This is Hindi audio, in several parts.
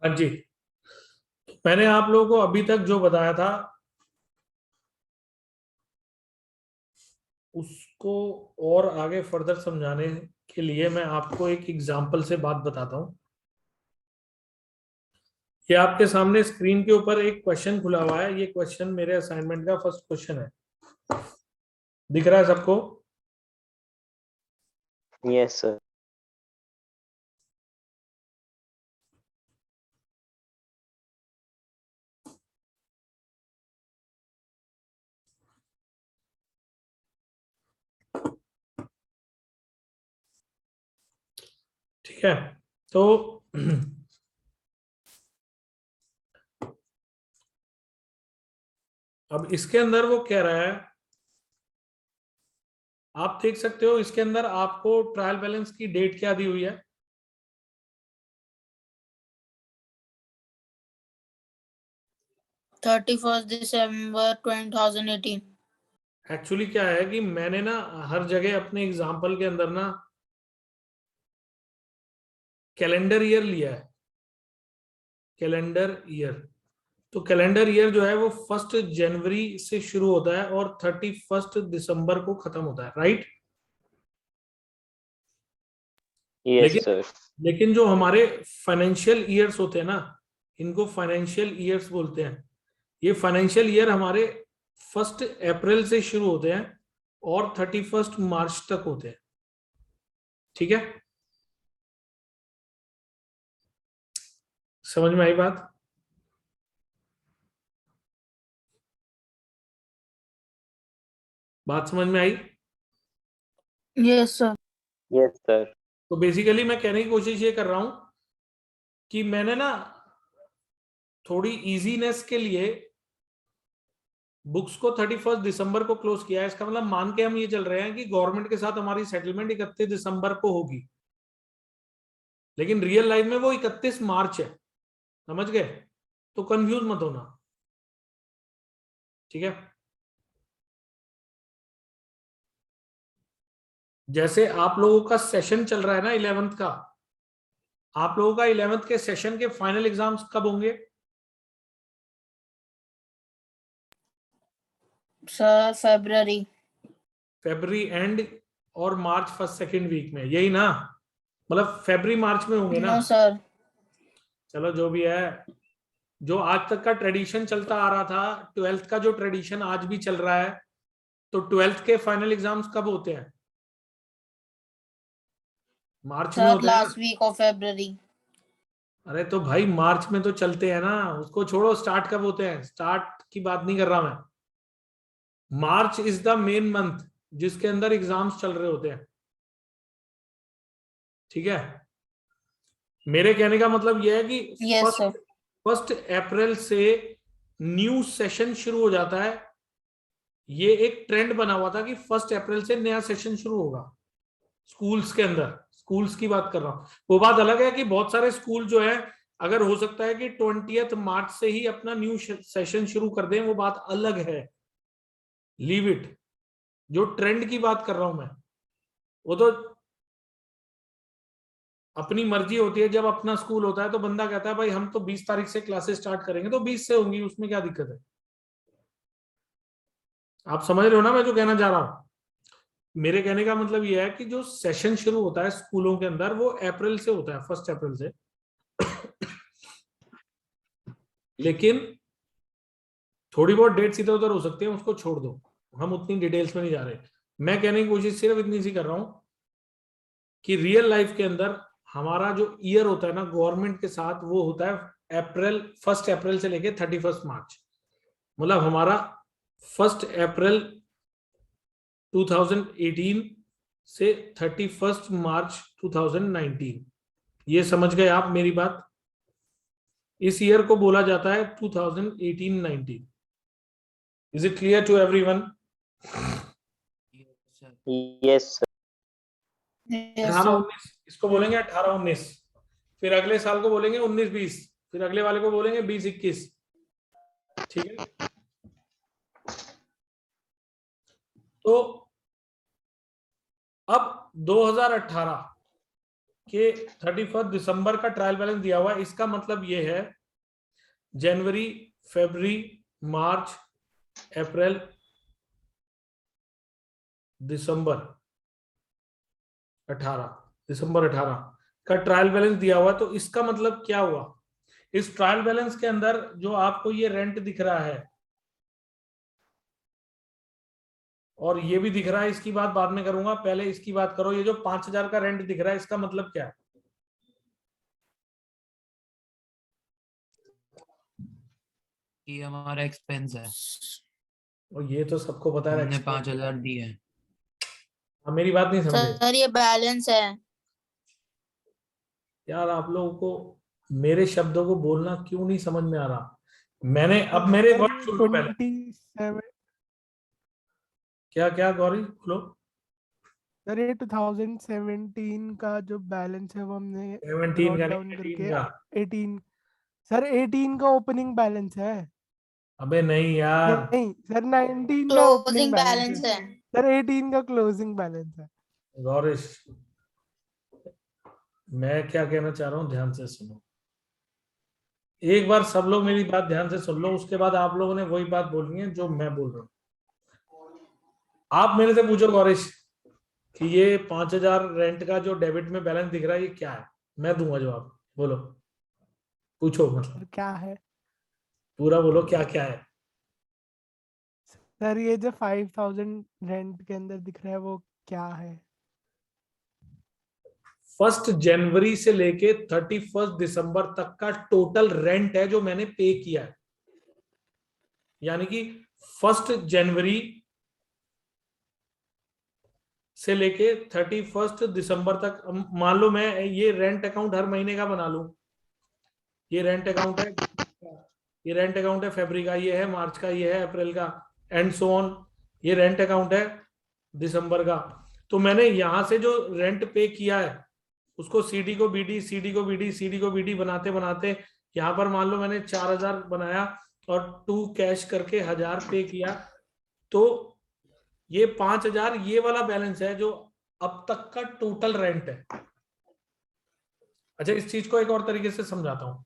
हाँ जी। तो मैंने आप लोगों को अभी तक जो बताया था उसको और आगे फर्दर समझाने के लिए मैं आपको एक एग्जांपल से बात बताता हूँ। ये आपके सामने स्क्रीन के ऊपर एक क्वेश्चन खुला हुआ है। ये क्वेश्चन मेरे असाइनमेंट का फर्स्ट क्वेश्चन है। दिख रहा है सबको? Yes sir. ठीक है। तो अब इसके अंदर वो कह रहा है, आप देख सकते हो इसके अंदर आपको ट्रायल बैलेंस की डेट क्या दी हुई है? 31st December 2018। एक्चुअली क्या है कि मैंने ना हर जगह अपने एग्जाम्पल के अंदर ना कैलेंडर ईयर लिया है। कैलेंडर ईयर, तो कैलेंडर ईयर जो है वो 1 जनवरी से शुरू होता है और 31 दिसंबर को खत्म होता है, राइट? यस लेकिन सर। लेकिन जो हमारे फाइनेंशियल ईयर्स होते हैं ना, इनको फाइनेंशियल ईयर्स बोलते हैं। ये फाइनेंशियल ईयर हमारे 1 अप्रैल से शुरू होते हैं और 31 मार्च तक होते हैं। ठीक है, समझ में आई बात? बात समझ में आई? Yes sir. Yes sir. तो बेसिकली मैं कहने की कोशिश ये कर रहा हूं कि मैंने ना थोड़ी इजीनेस के लिए बुक्स को 31 दिसंबर को क्लोज किया है। इसका मतलब मान के हम ये चल रहे हैं कि गवर्नमेंट के साथ हमारी सेटलमेंट 31 दिसंबर को होगी, लेकिन रियल लाइफ में वो 31 मार्च है। समझ गए? तो कंफ्यूज मत होना, ठीक है? जैसे आप लोगों का सेशन चल रहा है ना 11th का, आप लोगों का 11th के सेशन के फाइनल एग्जाम्स कब होंगे? Sir February. फेब्रुवरी एंड और मार्च फर्स्ट सेकेंड वीक में, यही ना? मतलब फेब्रुवरी मार्च में होंगे ना? No sir. चलो जो भी है, जो आज तक का ट्रेडिशन चलता आ रहा था, 12th का जो ट्रेडिशन आज भी चल रहा है, तो 12th के फाइनल एग्जाम्स कब होते हैं? मार्च में सर होते हैं ना? Last week of February. अरे तो भाई मार्च में तो चलते हैं ना, उसको छोड़ो। स्टार्ट कब होते हैं, स्टार्ट की बात नहीं कर रहा मैं। मार्च इज द मेन मंथ जिसके अंदर एग्जाम्स चल रहे होते हैं, ठीक है? मेरे कहने का मतलब यह है कि yes sir. First first April से न्यू सेशन शुरू हो जाता है। ये एक ट्रेंड बना हुआ था कि 1 अप्रैल से नया सेशन शुरू होगा स्कूल्स के अंदर। स्कूल्स की बात कर रहा हूं। वो बात अलग है कि बहुत सारे स्कूल जो है, अगर हो सकता है कि 20 मार्च से ही अपना न्यू सेशन शुरू कर दें, वो बात अलग है, लीव इट। जो ट्रेंड की बात कर रहा हूं मैं, वो तो अपनी मर्जी होती है। जब अपना स्कूल होता है तो बंदा कहता है भाई हम तो 20 तारीख से क्लासेस स्टार्ट करेंगे, तो 20 से होंगी, उसमें क्या दिक्कत है? आप समझ रहे हो ना मैं जो कहना चाह रहा हूं? मेरे कहने का मतलब यह है कि जो सेशन शुरू होता है स्कूलों के अंदर वो अप्रैल से होता है, 1 अप्रैल से। लेकिन थोड़ी बहुत डेट्स इधर उधर हो सकती है, उसको छोड़ दो, हम उतनी डिटेल्स में नहीं जा रहे। मैं कहने की कोशिश सिर्फ इतनी सी कर रहा हूं कि रियल लाइफ के अंदर हमारा जो ईयर होता है ना गवर्नमेंट के साथ, वो होता है अप्रैल, 1 अप्रैल से लेके 31 मार्च। मतलब हमारा 1 अप्रैल 2018 से 31 मार्च 2019। ये समझ गए आप मेरी बात? इस ईयर को बोला जाता है 2018-19। Is it clear to everyone? Yes sir. Yes 18-19 इसको बोलेंगे, 18-19। फिर अगले साल को बोलेंगे 19-20। फिर अगले वाले को बोलेंगे 20-21। ठीक है? तो अब 2018 कि 31 दिसंबर का ट्रायल बैलेंस दिया हुआ है, इसका मतलब ये है जनवरी, फरवरी, मार्च, अप्रैल, दिसंबर 18 का ट्रायल बैलेंस दिया हुआ। तो इसका मतलब क्या हुआ, इस ट्रायल बैलेंस के अंदर जो आपको ये रेंट दिख रहा है और ये भी दिख रहा है, इसकी बात बाद में करूंगा, पहले इसकी बात करो। ये जो 5,000 का रेंट दिख रहा है, इसका मतलब क्या है? ये हमारा एक्सपेंस है, और ये तो सबको पता है। हमने 5,000 दिए हैं। आप मेरी बात नहीं समझे सर ये बैलेंस है। यार, आप लोगों को मेरे शब्दों को बोलना क्यों नहीं समझ में आ रहा? मैंने अब मेरे वर्ड सुन लो पहले। 27 क्या क्या गौरी बोलो? सर ये 2017 का जो बैलेंस है वो हमने 17 का डाउन नहीं, करके 18 का। 18 सर 18 का ओपनिंग बैलेंस है। अबे नहीं यार, नहीं सर 19 का ओपनिंग क्लोजिंग बैलेंस बैलेंस है। है। सर 18 का क्लोजिंग बैलेंस है। गौरीश, मैं क्या कहना चाह रहा हूँ ध्यान से सुनो। एक बार सब लोग मेरी बात ध्यान से सुन लो, उसके बाद आप लोगों ने वही बात बोलनी है जो मैं बोल रहा हूँ। आप मेरे से पूछो गौरीश कि ये 5,000 रेंट का जो डेबिट में बैलेंस दिख रहा है, ये क्या है? मैं दूंगा जवाब, बोलो, पूछो, मतलब सर क्या है? पूरा बोलो क्या क्या है। सर ये जो 5,000 रेंट के अंदर दिख रहा है वो क्या है? 1 जनवरी से लेके 31 दिसंबर तक का टोटल रेंट है जो मैंने पे किया है। यानी कि 1 जनवरी से लेके 31 दिसंबर तक, मान लो मैं ये रेंट अकाउंट हर महीने का बना लूं। ये रेंट अकाउंट है, ये रेंट अकाउंट है फरवरी का, ये है मार्च का, ये है अप्रैल का, एंड सो ऑन। ये रेंट अकाउंट है दिसंबर का। तो मैंने यहां से जो रेंट पे किया है उसको सीडी को बीडी, सीडी को बीडी, सीडी को बीडी बनाते बनाते यहां पर मान लो मैंने 4,000 बनाया और 2 कैश करके 1,000 पे किया। तो ये 5,000 ये वाला बैलेंस है जो अब तक का टोटल रेंट है। अच्छा, इस चीज को एक और तरीके से समझाता हूं।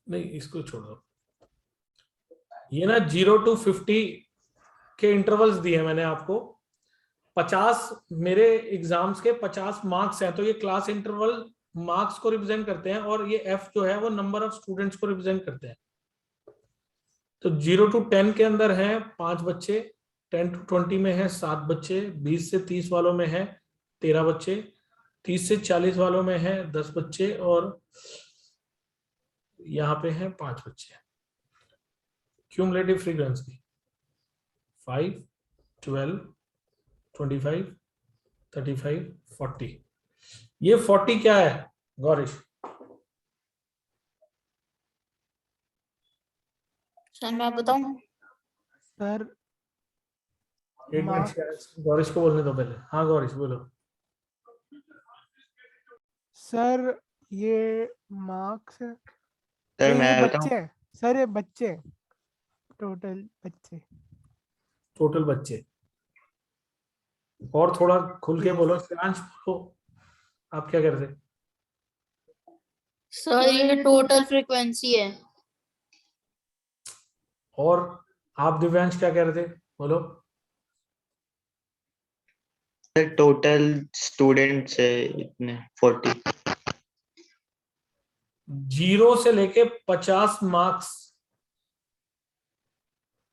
नहीं, इसको छोड़ दो। ये ना 0 to 50 के इंटरवल्स दिए मैंने आपको। 50 मेरे एग्जाम्स के 50 मार्क्स हैं, तो ये क्लास इंटरवल मार्क्स को रिप्रेजेंट करते हैं और ये एफ जो है वो नंबर ऑफ स्टूडेंट्स को रिप्रेजेंट करते हैं। तो 0 to 10 के अंदर है 5 बच्चे, 10 to 20 में है 7 बच्चे, 20 से 30 वालों में है 13 बच्चे, 30 से 40 वालों में है 10 बच्चे, और यहाँ पे है 5 बच्चे। Cumulative frequency 5, 12, 25, 35, 40। ये 40 क्या है गौरीश? सर मैं बताऊं? सर एक मिनट, मार्क्स गौरीश को बोलने दो पहले। हाँ गौरीश बोलो। सर ये मार्क्स है। सर नहीं, मैं ये बताऊं? बच्चे हैं। सर ये बच्चे टोटल बच्चे। टोटल बच्चे। और थोड़ा खुल के बोलो, श्रेयांश बोलो, आप क्या कर रहे थे? सर ये टोटल फ्रीक्वेंसी है। और आप दिव्यांश क्या कह रहे थे? बोलो। सर टोटल स्टूडेंट्स है इतने 40। 0 से लेके 50 मार्क्स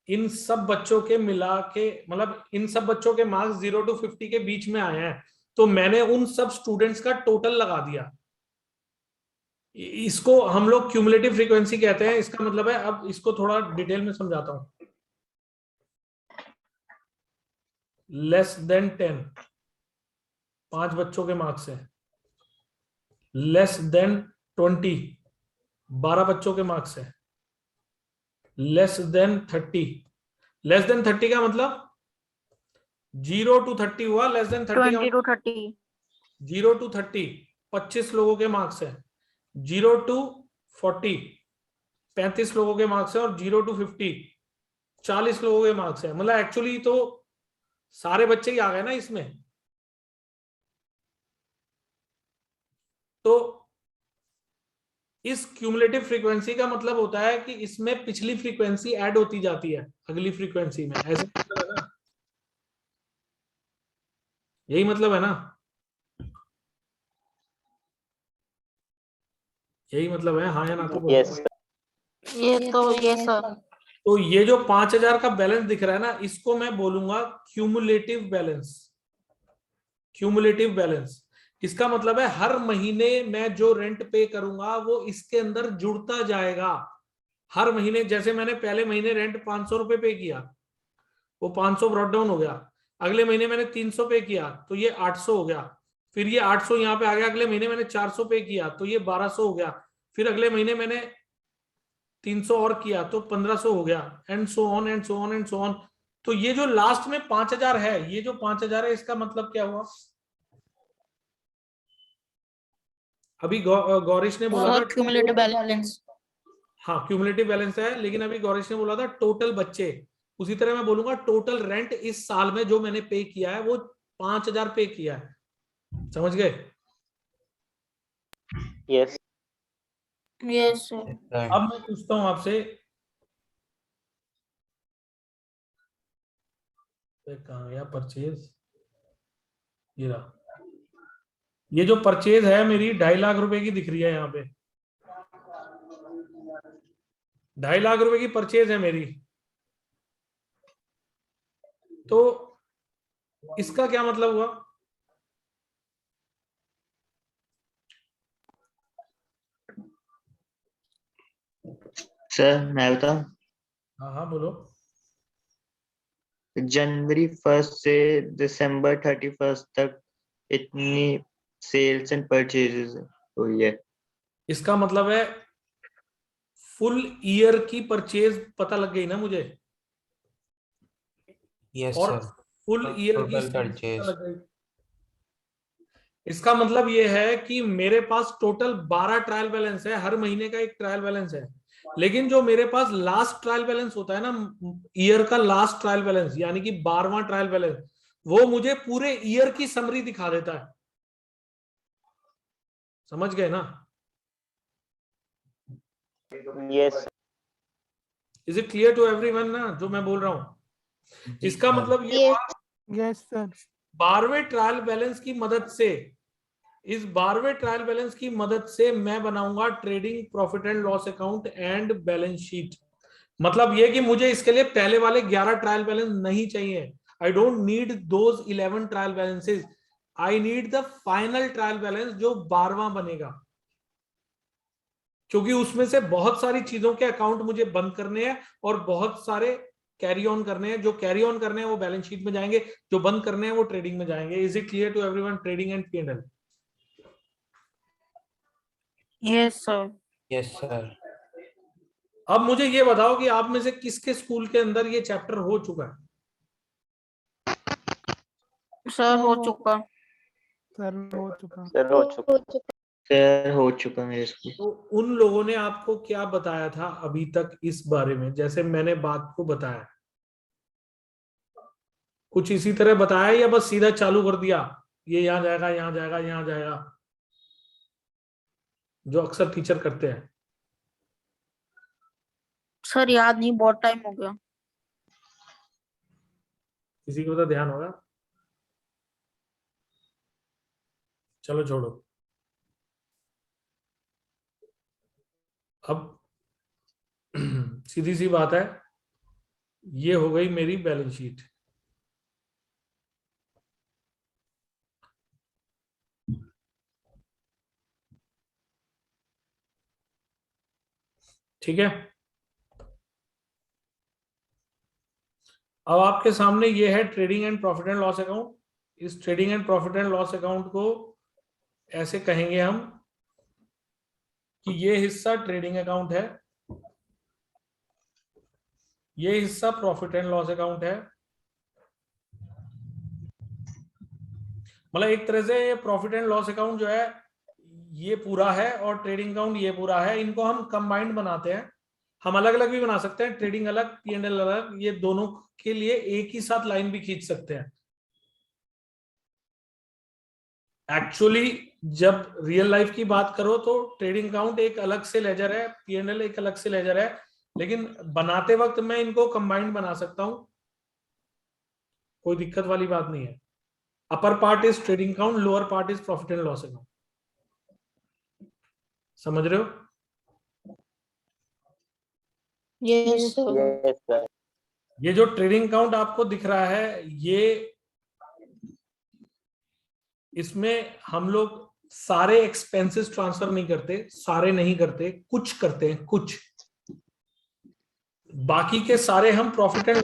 इन सब बच्चों के मिला के, मतलब इन सब बच्चों के मार्क्स 0 to 50 के बीच में आए हैं, तो मैंने उन सब स्टूडेंट्स का टोटल लगा दिया। इसको हम लोग क्यूमुलेटिव फ्रीक्वेंसी कहते हैं। इसका मतलब है, अब इसको थोड़ा डिटेल में समझाता हूं। लेस देन 10 5 बच्चों के मार्क्स है। लेस देन 20 12 बच्चों के मार्क्स है। लेस देन 30, लेस देन 30 का मतलब 0 to 30 हुआ, लेस देन 30 का 20 to 30। 0 to 30 25 लोगों के मार्क्स है, 0 to 40 35 लोगों के मार्क्स है, और 0 to 50 40 लोगों के मार्क्स है। मतलब एक्चुअली तो सारे बच्चे ही आ गए ना इसमें। तो इस क्यूमुलेटिव फ्रीक्वेंसी का मतलब होता है कि इसमें पिछली फ्रीक्वेंसी ऐड होती जाती है अगली फ्रीक्वेंसी में, ऐसे मतलब है ना, यही मतलब है ना, यही मतलब है, हाँ या ना तो बोलो। Yes. ये सर। तो ये जो 5000 का बैलेंस दिख रहा है ना, इसको मैं बोलूंगा क्यूमुलेटिव बैलेंस। क्यूमुलेटिव बैलेंस इसका मतलब है हर महीने मैं जो रेंट पे करूंगा वो इसके अंदर जुड़ता जाएगा। हर महीने, जैसे मैंने पहले महीने रेंट 500 रुपए पे किया, वो 500 ब्रॉट डाउन हो गया। अगले महीने मैंने 300 पे किया तो ये 800 हो गया। फिर ये 800 यहाँ पे आ गया। अगले महीने मैंने 400 पे किया तो ये 1200 हो गया। फिर अगले महीने मैंने 300 और किया तो 1500 हो गया, and so on and so on and so on. तो ये जो लास्ट में 5000 है, ये जो 5000 है, इसका मतलब क्या हुआ? अभी गौरीश ने बोला था सर क्यूमुलेटिव बैलेंस। हाँ क्यूमुलेटिव बैलेंस है, लेकिन अभी गौरीश ने बोला था टोटल बच्चे। उसी तरह मैं बोलूंगा टोटल रेंट इस साल में जो मैंने पे किया है वो 5000 पे किया है। समझ गए? Yes. Yes sir. Yes, sir. अब मैं पूछता हूं आपसे, कहाँ गया परचेज? ये रहा। ये जो परचेज है मेरी 2.5 लाख रुपए की दिख रही है यहाँ पे, 2.5 लाख रुपए की परचेज है मेरी। तो इसका क्या मतलब हुआ? सर मैं बताऊं, हाँ हाँ बोलो। जनवरी 1 से दिसंबर 31 तक इतनी सेल्स एंड परचेजेस हुई है। इसका मतलब है फुल ईयर की परचेज पता लग गई ना मुझे, Yes, और sir. फुल ईयर की Total sales पता purchase. लग गई। इसका मतलब ये है कि मेरे पास टोटल 12 ट्रायल बैलेंस है, हर महीने का एक ट्रायल बैलेंस है। लेकिन जो मेरे पास लास्ट ट्रायल बैलेंस होता है ना, ईयर का लास्ट ट्रायल बैलेंस, यानी कि 12वां ट्रायल बैलेंस, वो मुझे पूरे ईयर की समरी दिखा देता है। समझ गए ना? Yes. Is it clear to everyone ना जो मैं बोल रहा हूं? जी, इसका sir. मतलब ये हुआ, यस सर। 12वें ट्रायल बैलेंस की मदद से, इस 12वें ट्रायल बैलेंस की मदद से मैं बनाऊंगा trading profit and loss account and balance sheet. मतलब ये कि मुझे इसके लिए पहले वाले 11 ट्रायल बैलेंस नहीं चाहिए। I don't need those 11 trial balances. I need the final trial balance जो 12वां बनेगा, क्योंकि उसमें से बहुत सारी चीजों के अकाउंट मुझे बंद करने हैं और बहुत सारे कैरी ऑन करने हैं। जो कैरी ऑन करने हैं वो बैलेंस शीट में जाएंगे, जो बंद करने हैं वो ट्रेडिंग में जाएंगे। Is it clear to everyone? Trading and P&L। Yes sir. Yes, sir. अब मुझे ये बताओ कि आप में से किसके स्कूल के अंदर ये चैप्टर हो चुका है? सर हो चुका। सर हो चुका। सर हो चुका। सर हो चुका मेरे स्कूल। तो उन लोगों ने आपको क्या बताया था अभी तक इस बारे में, जैसे मैंने बात को बताया? कुछ इसी तरह बताया या बस सीधा चालू कर दिया, ये यहाँ जाएगा, यहाँ जाएगा, यहाँ जाएगा, जो अक्सर टीचर करते हैं? सर याद नहीं, बहुत टाइम हो गया। किसी को तो ध्यान होगा। चलो छोड़ो। अब सीधी सी बात है, ये हो गई मेरी बैलेंस शीट। ठीक है, अब आपके सामने ये है trading and profit and loss account. इस trading and profit and loss account को ऐसे कहेंगे हम कि ये हिस्सा ट्रेडिंग अकाउंट है, ये हिस्सा प्रॉफिट एंड लॉस अकाउंट है। मतलब एक तरह से ये प्रॉफिट एंड लॉस अकाउंट जो है ये पूरा है और ट्रेडिंग अकाउंट ये पूरा है, इनको हम कंबाइंड बनाते हैं। हम अलग अलग भी बना सकते हैं, ट्रेडिंग अलग, P&L अलग, ये दोनों के लिए एक ही साथ लाइन भी खींच सकते हैं। एक्चुअली जब रियल लाइफ की बात करो तो ट्रेडिंग अकाउंट एक अलग से लेजर है, P&L एक अलग से लेजर है, लेकिन बनाते वक्त मैं इनको कंबाइंड बना सकता हूं, कोई दिक्कत वाली बात नहीं है। Upper part is trading account, lower part is profit and loss account. समझ रहे हो? Yes sir. Yes, sir. ये जो ट्रेडिंग अकाउंट आपको दिख रहा है, ये इसमें हम लोग सारे एक्सपेंसेस ट्रांसफर नहीं करते, सारे नहीं करते, कुछ करते हैं, कुछ। बाकी के सारे हम प्रॉफिट एंड,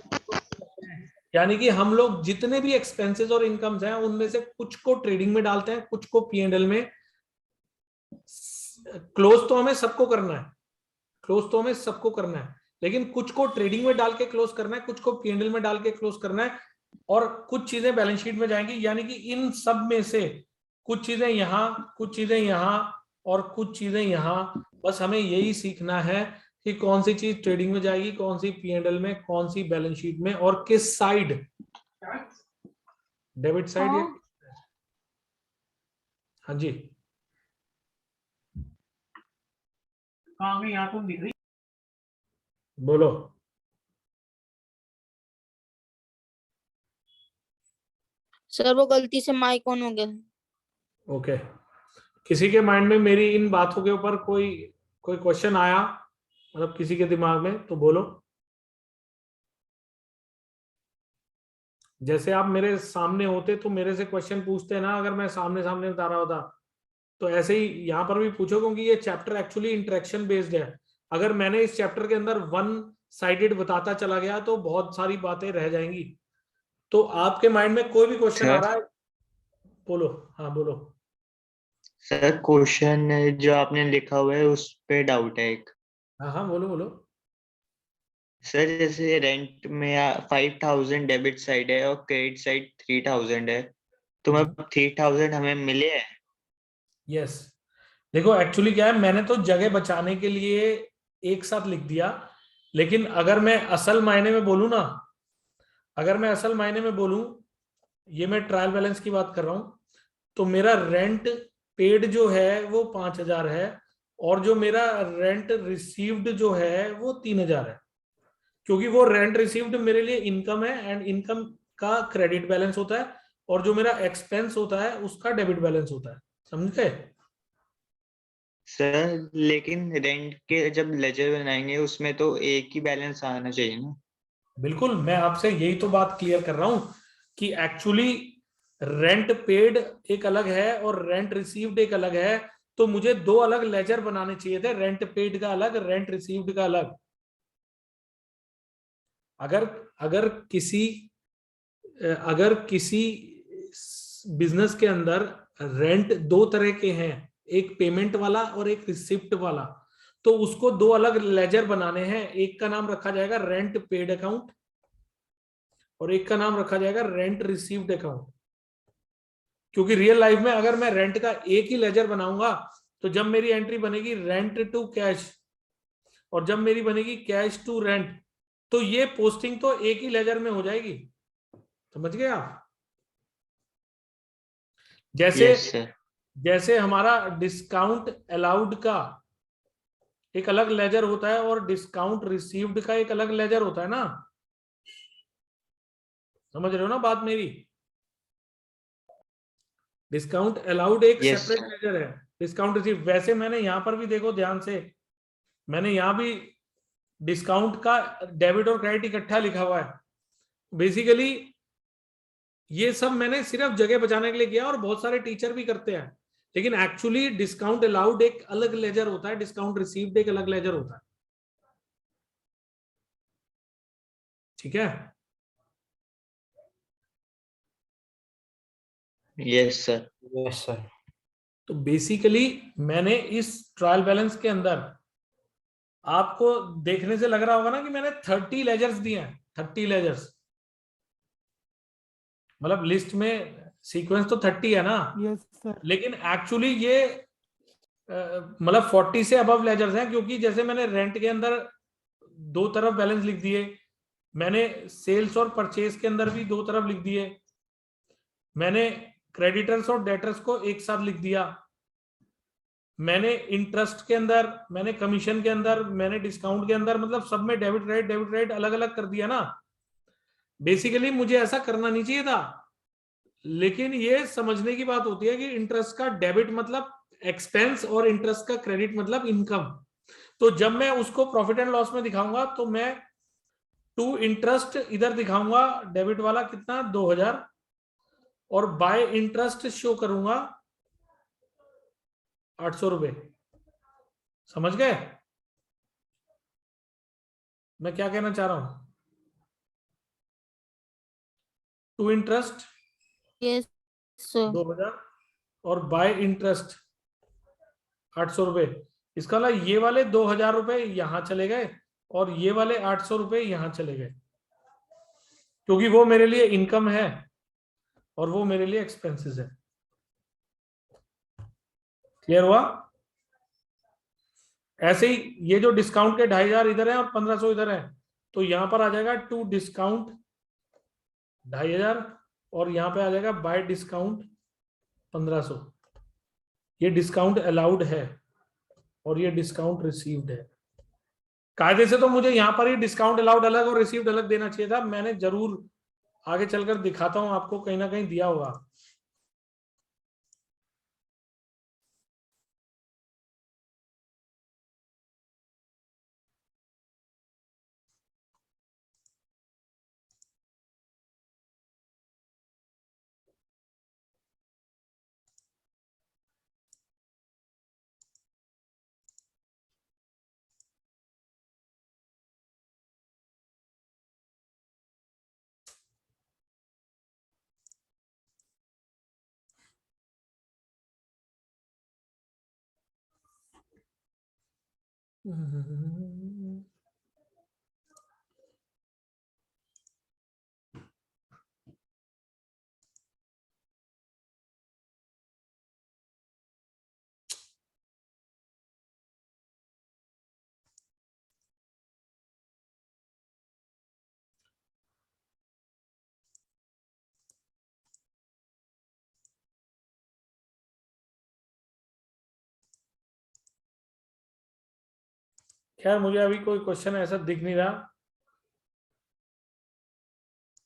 यानी कि हम लोग जितने भी एक्सपेंसेस और इनकम्स हैं उनमें से कुछ को ट्रेडिंग में डालते हैं, कुछ को P&L में। क्लोज तो हमें सबको करना है, क्लोज तो हमें सबको करना है, लेकिन कुछ को ट्रेडिंग में डाल के क्लोज करना है, कुछ को P&L में डाल के क्लोज करना है, और कुछ चीजें बैलेंस शीट में जाएंगी। यानी कि इन सब में से कुछ चीजें यहां, कुछ चीजें यहां और कुछ चीजें यहां। बस हमें यही सीखना है कि कौन सी चीज ट्रेडिंग में जाएगी, कौन सी P&L में, कौन सी बैलेंस शीट में, और किस साइड, डेबिट साइड या, हाँ जी कहाँ में यहाँ तो दिख रही। बोलो। सर वो गलती से माइक ऑन हो गया। ओके, किसी के माइंड में मेरी इन बातों के ऊपर कोई कोई क्वेश्चन आया, मतलब किसी के दिमाग में, तो बोलो। जैसे आप मेरे सामने होते तो मेरे से क्वेश्चन पूछते ना, अगर मैं सामने सामने बता रहा होता, तो ऐसे ही यहाँ पर भी पूछो, क्योंकि ये चैप्टर एक्चुअली इंटरेक्शन बेस्ड है। अगर मैंने इस चैप्टर के अंदर वन साइडेड बताता चला गया तो बहुत सारी बातें रह जाएंगी। तो आपके माइंड में कोई भी क्वेश्चन आ सर, रहा है, बोलो। हाँ बोलो। सर क्वेश्चन जो आपने लिखा हुआ है उस पे डाउट है एक। हाँ हाँ बोलो बोलो। सर जैसे रेंट में 5,000 डेबिट साइड है और क्रेडिट साइड 3,000 है, तो मतलब 3,000 हमें मिले हैं। यस, देखो एक्चुअली क्या है, मैंने तो जगह बचाने के लिए एक साथ लिख दिया, लेकिन अगर मैं असल मायने में बोलूं ना, अगर मैं असल मायने में बोलूं, ये मैं ट्रायल बैलेंस की बात कर रहा हूं, तो मेरा रेंट पेड जो है वो 5,000 है, और जो मेरा रेंट रिसीव्ड जो है वो 3,000 है। क्योंकि वो रेंट रिसीव्ड मेरे लिए इनकम है, एंड इनकम का क्रेडिट बैलेंस होता है, और जो मेरा एक्सपेंस होता है उसका डेबिट बैलेंस होता है। समझ गए? सर लेकिन रेंट के जब लेजर बनाएंगे उसमें तो एक ही बैलेंस आना चाहिए ना। बिल्कुल, मैं आपसे यही तो बात क्लियर कर रहा हूं कि एक्चुअली रेंट पेड एक अलग है और रेंट रिसीव्ड एक अलग है। तो मुझे दो अलग लेजर बनाने चाहिए थे, रेंट पेड का अलग, रेंट रिसीव्ड का अलग। अगर अगर किसी अगर किसी बिजनेस के अंदर रेंट दो तरह के हैं, एक पेमेंट वाला और एक रिसिप्ट वाला, तो उसको दो अलग लेजर बनाने हैं। एक का नाम रखा जाएगा रेंट पेड अकाउंट और एक का नाम रखा जाएगा रेंट रिसीव्ड अकाउंट। क्योंकि रियल लाइफ में अगर मैं रेंट का एक ही लेजर बनाऊंगा, तो जब मेरी एंट्री बनेगी रेंट टू कैश और जब मेरी बनेगी कैश टू रेंट, तो ये पोस्टिंग तो एक ही लेजर में हो जाएगी। समझ गए आप? जैसे यस सर। जैसे हमारा डिस्काउंट अलाउड का एक अलग लेजर होता है और डिस्काउंट रिसीव्ड का एक अलग लेजर होता है ना। समझ रहे हो ना बात मेरी? डिस्काउंट अलाउड एक यस सेपरेट लेजर है, डिस्काउंट रिसीव। वैसे मैंने यहां पर भी देखो ध्यान से, मैंने यहां भी डिस्काउंट का डेबिट और क्रेडिट इकट्ठा लिखा हुआ है। बेसिकली ये सब मैंने सिर्फ जगह बचाने के लिए किया, और बहुत सारे टीचर भी करते हैं, लेकिन एक्चुअली डिस्काउंट अलाउड एक अलग लेजर होता है, डिस्काउंट रिसीव्ड एक अलग लेजर होता है। ठीक है? Yes sir. Yes sir. तो बेसिकली मैंने इस ट्रायल बैलेंस के अंदर, आपको देखने से लग रहा होगा ना कि मैंने 30 लेजर्स दिए हैं, 30 लेजर्स। मतलब लिस्ट में सीक्वेंस तो 30 है ना, यस सर। लेकिन एक्चुअली ये मतलब 40 से अबव लेजर्स हैं, क्योंकि जैसे मैंने रेंट के अंदर दो तरफ बैलेंस लिख दिए, मैंने सेल्स और परचेज के अंदर भी दो तरफ लिख दिए, मैंने क्रेडिटर्स और डेटर्स को एक साथ लिख दिया, मैंने इंटरेस्ट के अंदर, मैंने कमीशन के अंदर, मैंने डिस्काउंट के अंदर, मतलब सब में डेबिट क्रेडिट अलग अलग कर दिया ना। बेसिकली मुझे ऐसा करना नहीं चाहिए था, लेकिन ये समझने की बात होती है कि इंटरेस्ट का डेबिट मतलब एक्सपेंस और इंटरेस्ट का क्रेडिट मतलब इनकम। तो जब मैं उसको प्रॉफिट एंड लॉस में दिखाऊंगा तो मैं टू इंटरेस्ट इधर दिखाऊंगा, डेबिट वाला कितना 2000, और बाय इंटरेस्ट शो करूंगा 800 रुपए। समझ गए मैं क्या कहना चाह रहा हूं? To interest yes sir. 2000 और बाय इंटरेस्ट 800 रुपए। इसका मतलब ये वाले 2000 रुपए यहां चले गए और ये वाले 800 रुपए यहां चले गए, क्योंकि वो मेरे लिए इनकम है और वो मेरे लिए एक्सपेंसेस है। क्लियर हुआ? ऐसे ही ये जो डिस्काउंट के 2500 इधर है और 1500 इधर है, तो यहां पर आ जाएगा टू डिस्काउंट 2500 और यहां पे आ जाएगा बाय डिस्काउंट 1500। ये डिस्काउंट अलाउड है और ये डिस्काउंट रिसीव्ड है। कायदे से तो मुझे यहां पर ही डिस्काउंट अलाउड अलग और रिसीव्ड अलग देना चाहिए था। मैंने जरूर आगे चलकर दिखाता हूं आपको, कहीं ना कहीं दिया होगा। खैर मुझे अभी कोई क्वेश्चन ऐसा दिख नहीं रहा,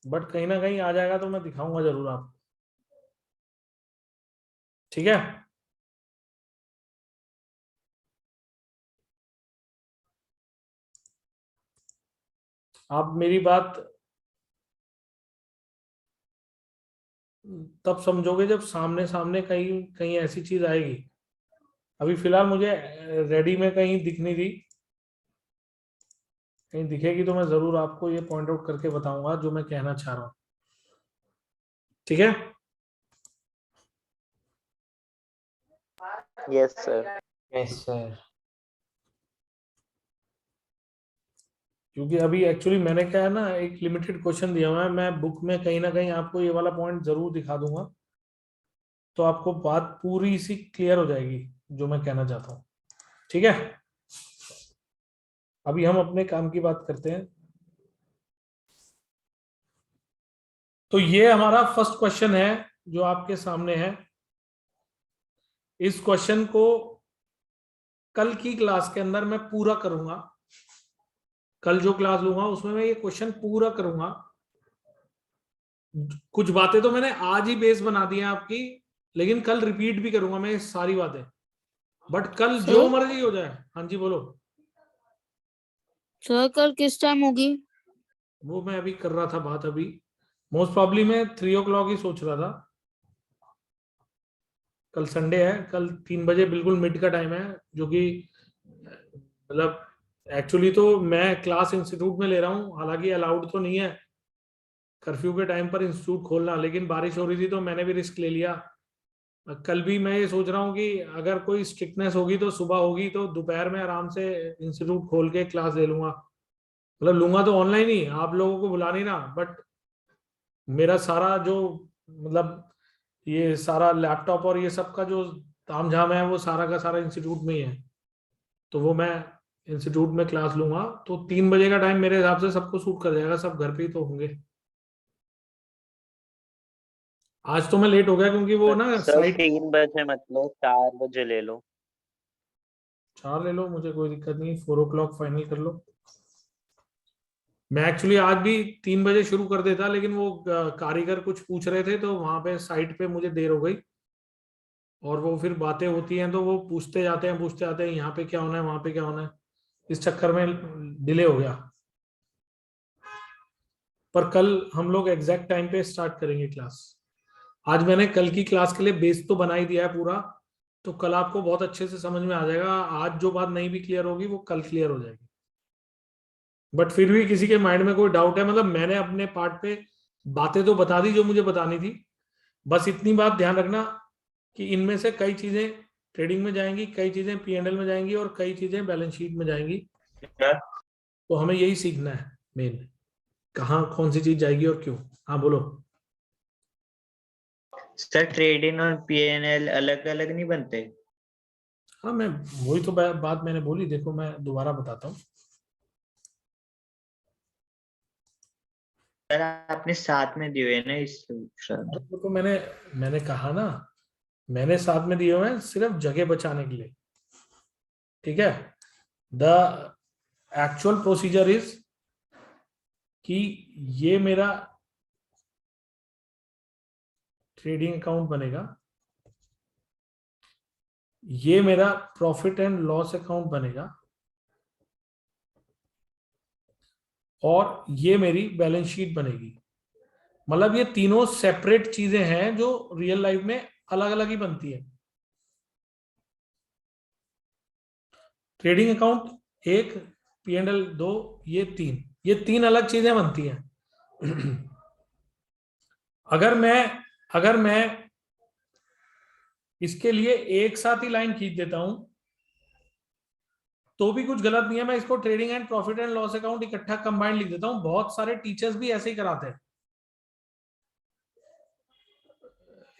बट कहीं ना कहीं आ जाएगा तो मैं दिखाऊंगा जरूर आपको। ठीक है? आप मेरी बात तब समझोगे जब सामने सामने कहीं कहीं ऐसी चीज आएगी। अभी फिलहाल मुझे रेडी में कहीं दिख नहीं रही, कहीं दिखेगी तो मैं जरूर आपको ये पॉइंट आउट करके बताऊंगा जो मैं कहना चाह रहा हूं। ठीक है? Yes sir. Yes sir. क्योंकि अभी एक्चुअली मैंने क्या है ना, एक लिमिटेड क्वेश्चन दिया हुआ है, मैं बुक में कहीं ना कहीं आपको ये वाला पॉइंट जरूर दिखा दूंगा, तो आपको बात पूरी सी क्लियर हो जाएगी जो मैं कहना चाहता हूँ। ठीक है? अभी हम अपने काम की बात करते हैं। तो ये हमारा फर्स्ट क्वेश्चन है जो आपके सामने है। इस क्वेश्चन को कल की क्लास के अंदर मैं पूरा करूंगा। कल जो क्लास लूंगा उसमें मैं ये क्वेश्चन पूरा करूंगा। कुछ बातें तो मैंने आज ही बेस बना दी हैं आपकी, लेकिन कल रिपीट भी करूंगा मैं ये सारी बातें। बट कल जो सर? मर्जी हो जाए। हाँ जी बोलो। सर कल किस टाइम होगी? वो मैं अभी कर रहा था बात। अभी मोस्ट प्रॉब्ली मैं 3 o'clock ही सोच रहा था। कल संडे है, कल 3 बजे बिल्कुल मिड का टाइम है, जो कि मतलब एक्चुअली तो मैं क्लास इंस्टीट्यूट में ले रहा हूँ, हालांकि अलाउड तो नहीं है कर्फ्यू के टाइम पर इंस्टीट्यूट खोलना, लेकिन बारिश हो रही थी तो मैंने भी रिस्क ले लिया। कल भी मैं ये सोच रहा हूँ कि अगर कोई स्ट्रिक्टनेस होगी तो सुबह होगी, तो दोपहर में आराम से इंस्टीट्यूट खोल के क्लास ले लूंगा। मतलब लूंगा तो ऑनलाइन ही, आप लोगों को बुला नहीं ना, बट मेरा सारा जो मतलब ये सारा लैपटॉप और ये सब का जो तामझाम है वो सारा का सारा इंस्टीट्यूट में ही है, तो वो मैं इंस्टीट्यूट में क्लास लूंगा। तो 3 बजे का टाइम मेरे हिसाब से सबको सूट कर जाएगा, सब घर पे ही तो होंगे। आज तो मैं लेट हो गया क्योंकि वो ना सर साइट 3 बजे मतलब 4 बजे ले लो। 4 ले लो, मुझे कोई दिक्कत नहीं, 4 o'clock फाइनल कर लो। मैं एक्चुअली आज भी 3 बजे शुरू कर देता, लेकिन वो कारीगर कुछ पूछ रहे थे तो वहां पे साइट पे मुझे देर हो गई, और वो फिर बातें होती हैं तो वो पूछते जाते हैं यहाँ पे क्या होना है, वहां पे क्या होना है, इस चक्कर में डिले हो गया। पर कल हम लोग एग्जैक्ट टाइम पे स्टार्ट करेंगे क्लास। आज मैंने कल की क्लास के लिए बेस तो बना ही दिया है पूरा, तो कल आपको बहुत अच्छे से समझ में आ जाएगा। आज जो बात नहीं भी क्लियर होगी वो कल क्लियर हो जाएगी। बट फिर भी किसी के माइंड में कोई डाउट है, मतलब मैंने अपने पार्ट पे बातें तो बता दी जो मुझे बतानी थी। बस इतनी बात ध्यान रखना कि इनमें से कई चीजें ट्रेडिंग में जाएंगी, कई चीजें P&L में जाएंगी और कई चीजें बैलेंस शीट में जाएंगी। तो हमें यही सीखना है मेन, कहाँ कौन सी चीज जाएगी और क्यों। हाँ बोलो। सर ट्रेडिंग और पीएनएल अलग अलग नहीं बनते? हाँ मैं वही तो बात मैंने बोली, देखो मैं दोबारा बताता हूँ। सर आपने साथ में दिए है ना इस सर? देखो मैंने कहा ना, मैंने साथ में दिए हुए हैं सिर्फ जगह बचाने के लिए, ठीक है। द एक्चुअल प्रोसीजर इज कि ये मेरा ट्रेडिंग अकाउंट बनेगा, ये मेरा प्रॉफिट एंड लॉस अकाउंट बनेगा, और ये मेरी बैलेंस शीट बनेगी। मतलब ये तीनों सेपरेट चीजें हैं जो रियल लाइफ में अलग अलग ही बनती है। ट्रेडिंग अकाउंट 1, P&L 2, ये तीन अलग चीजें बनती हैं। अगर मैं इसके लिए एक साथ ही लाइन खींच देता हूं तो भी कुछ गलत नहीं है। मैं इसको trading and profit and loss account इकट्ठा कंबाइंड लिख देता हूं। बहुत सारे टीचर्स भी ऐसे ही कराते हैं।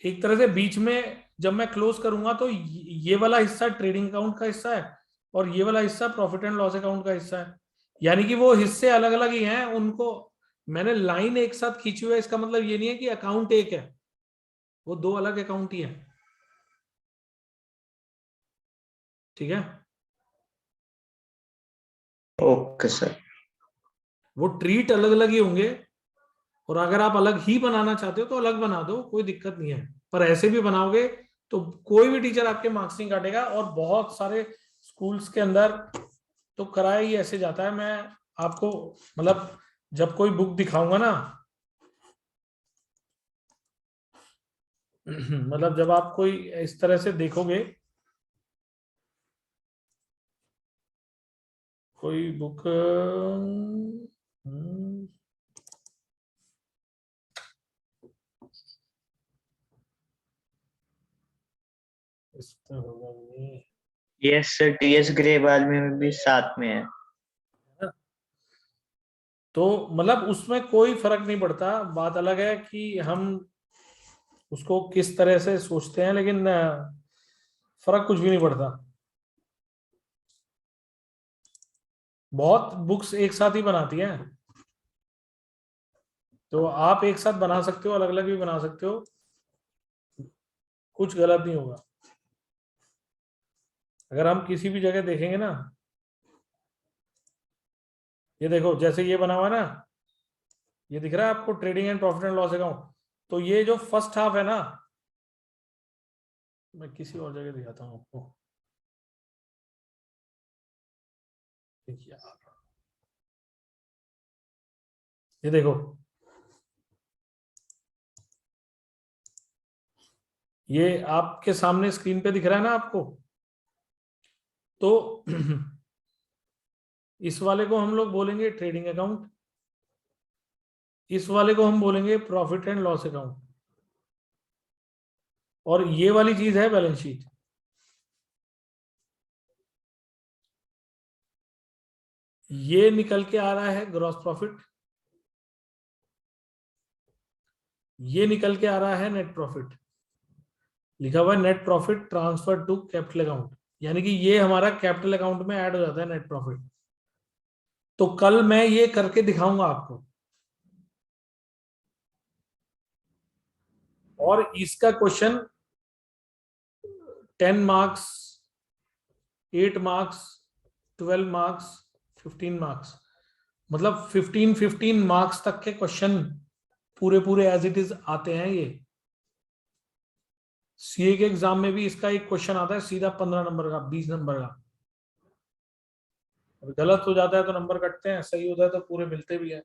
एक तरह से बीच में जब मैं क्लोज करूंगा तो ये वाला हिस्सा ट्रेडिंग अकाउंट का हिस्सा है और ये वाला हिस्सा प्रॉफिट एंड लॉस अकाउंट का हिस्सा है, यानी कि वो हिस्से अलग अलग ही हैं। उनको मैंने लाइन एक साथ खींची हुई है, इसका मतलब ये नहीं है कि अकाउंट एक है, वो दो अलग अकाउंट ही है, ठीक है। Okay sir. वो ट्रीट अलग अलग ही होंगे, और अगर आप अलग ही बनाना चाहते हो तो अलग बना दो, कोई दिक्कत नहीं है। पर ऐसे भी बनाओगे तो कोई भी टीचर आपके मार्क्स नहीं काटेगा। और बहुत सारे स्कूल्स के अंदर तो कराया ही ऐसे जाता है। मैं आपको मतलब जब कोई बुक दिखाऊंगा ना, मतलब जब आप कोई इस तरह से देखोगे कोई बुक, इसमें होगा नहीं, यस सर, टीएस ग्रेवाल में भी साथ में है। तो मतलब उसमें कोई फर्क नहीं पड़ता। बात अलग है कि हम उसको किस तरह से सोचते हैं, लेकिन फर्क कुछ भी नहीं पड़ता। बहुत बुक्स एक साथ ही बनाती हैं, तो आप एक साथ बना सकते हो, अलग अलग भी बना सकते हो, कुछ गलत नहीं होगा। अगर हम किसी भी जगह देखेंगे ना, ये देखो जैसे ये बना हुआ है ना, ये दिख रहा है आपको trading and profit and loss account. तो ये जो फर्स्ट हाफ है ना, मैं किसी और जगह दिखाता हूँ आपको, देखिए ये देखो, ये आपके सामने स्क्रीन पे दिख रहा है ना आपको। तो इस वाले को हम लोग बोलेंगे ट्रेडिंग अकाउंट, इस वाले को हम बोलेंगे प्रॉफिट एंड लॉस अकाउंट, और ये वाली चीज है बैलेंस शीट। ये निकल के आ रहा है ग्रॉस प्रॉफिट, ये निकल के आ रहा है नेट प्रॉफिट। लिखा हुआ है net profit transfer to capital account, यानी कि ये हमारा कैपिटल अकाउंट में ऐड हो जाता है नेट प्रॉफिट। तो कल मैं ये करके दिखाऊंगा आपको, और इसका question 10 marks, 8 marks, 12 marks, 15 marks, मतलब 15 मार्क्स तक के क्वेश्चन पूरे पूरे एज इट इज आते हैं। ये सीए के एग्जाम में भी इसका एक क्वेश्चन आता है सीधा 15 नंबर का, 20 नंबर का। गलत हो जाता है तो नंबर कटते हैं, सही होता है तो पूरे मिलते भी हैं।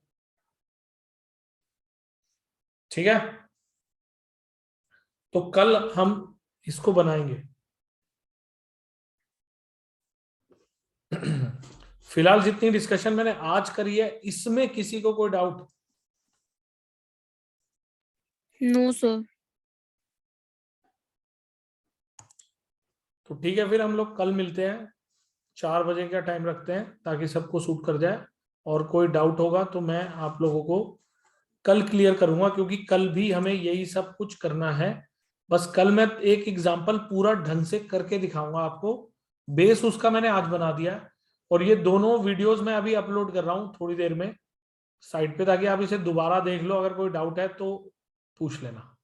ठीक है, तो कल हम इसको बनाएंगे। फिलहाल जितनी डिस्कशन मैंने आज करी है, इसमें किसी को कोई डाउट? No sir. तो ठीक है, फिर हम लोग कल मिलते हैं, 4 बजे का टाइम रखते हैं ताकि सबको सूट कर जाए। और कोई डाउट होगा तो मैं आप लोगों को कल क्लियर करूंगा, क्योंकि कल भी हमें यही सब कुछ करना है। बस कल मैं एक एग्जाम्पल पूरा ढंग से करके दिखाऊंगा आपको, बेस उसका मैंने आज बना दिया है। और ये दोनों वीडियोस मैं अभी अपलोड कर रहा हूँ थोड़ी देर में साइट पे, ताकि आप इसे दोबारा देख लो, अगर कोई डाउट है तो पूछ लेना।